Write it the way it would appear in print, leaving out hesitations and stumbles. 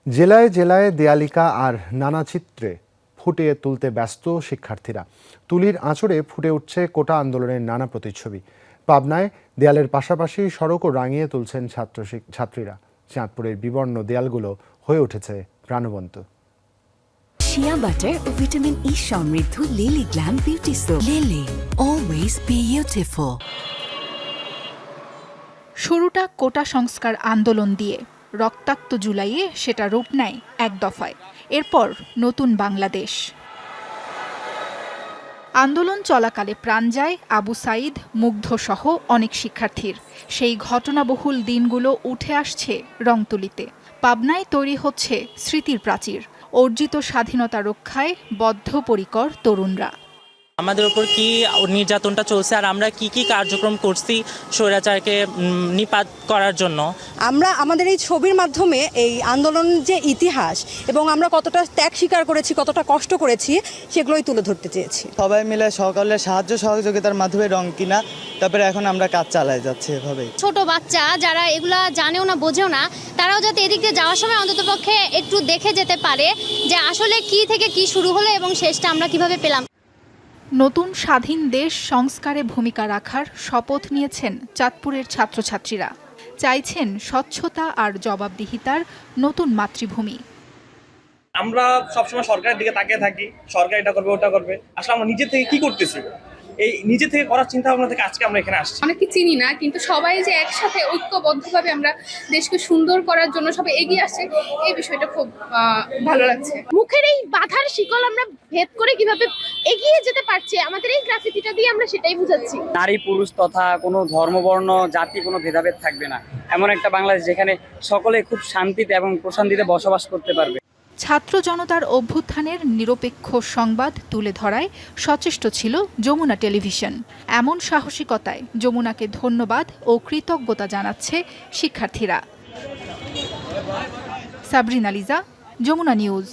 জেলায় জেলায় দেয়ালিকা আর নানা চিত্রে ফুটিয়ে তুলতে ব্যস্ত শিক্ষার্থীরা। তুলির আঁচড়ে ফুটে উঠছে কোটা আন্দোলনের নানা প্রতিচ্ছবি। পাবনায় দেয়ালের পাশাপাশি সড়কও রাঙিয়ে তুলছেন ছাত্রীরা। চাঁদপুরের বিবর্ণ দেয়ালগুলো হয়ে উঠেছে প্রাণবন্ত। শিয়া বাটার ও ভিটামিন ই সমৃদ্ধ lily glam beauty soap. Lily, always beautiful. শুরুটা কোটা সংস্কার আন্দোলন দিয়ে, রক্তাক্ত জুলাইয়ে সেটা রূপ নেয় এক দফায়। এরপর নতুন বাংলাদেশ। আন্দোলন চলাকালে প্রাণ যায় আবু সাইদ, মুগ্ধ সহ অনেক শিক্ষার্থীর। সেই ঘটনাবহুল দিনগুলো উঠে আসছে রংতুলিতে। পাবনায় তৈরি হচ্ছে স্মৃতির প্রাচীর। অর্জিত স্বাধীনতা রক্ষায় বদ্ধপরিকর তরুণরা। আমাদের উপর কি নির্যাতনটা চলছে আর আমরা কি কি কার্যক্রম করছি স্বৈরাচারকে নিপাত করার জন্য। আমরা আমাদের এই ছবির মাধ্যমে এই আন্দোলনের যে ইতিহাস এবং আমরা কতটা ত্যাগ স্বীকার করেছি, কতটা কষ্ট করেছি, সেগুলোই তুলে ধরতে চেয়েছি। সবাই মিলে সকলের সাহায্য সহযোগিতার মাধ্যমে রং কিনা, তারপরে এখন আমরা কাজ চালাই যাচ্ছি এভাবেই। ছোট বাচ্চা যারা এগুলা জানেও না, বোঝেও না, তারাও যাতে এদিক দিয়ে যাওয়ার সময় অন্ততপক্ষে একটু দেখে যেতে পারে যে আসলে কি থেকে কি শুরু হলো এবং শেষটা আমরা কিভাবে পেলাম। নতুন স্বাধীন দেশ সংস্কারে ভূমিকা রাখার শপথ নিয়েছেন চাঁদপুরের ছাত্রছাত্রীরা। চাইছেন স্বচ্ছতা আর জবাবদিহিতার নতুন মাতৃভূমি। আমরা সবসময় সরকারের দিকে তাকিয়ে থাকি, সরকার এটা করবে ওটা করবে। আসলে আমরা নিজে থেকে কি করতেছি, এই নিজে থেকে করার চিন্তা ভাবনা থেকে আজকে আমরা এখানে আসছি। অনেকে চিনি না, কিন্তু সবাই যে একসাথে ঐক্যবদ্ধভাবে আমরা দেশকে সুন্দর করার জন্য সবাই এগিয়ে আসছে, এই বিষয়টা খুব ভালো লাগছে। মুখের এই বাধার শিকল আমরা ভেদ করে কিভাবে এগিয়ে যেতে পারছি, আমাদের এই গ্রাফিতিটা দিয়ে আমরা সেটাই বুঝাচ্ছি। নারী পুরুষ তথা কোনো ধর্মবর্ণ জাতি কোনো ভেদাভেদ থাকবে না, এমন একটা বাংলাদেশ যেখানে সকলে খুব শান্তিতে এবং প্রশান্তিতে বসবাস করতে পারবে। ছাত্র জনতার অভ্যুত্থানের নিরপেক্ষ সংবাদ তুলে ধরায় সচেষ্ট ছিল যমুনা টেলিভিশন। এমন সাহসিকতায় যমুনাকে ধন্যবাদ ও কৃতজ্ঞতা জানাচ্ছে শিক্ষার্থীরা। সাবরিনা লিজা, যমুনা নিউজ।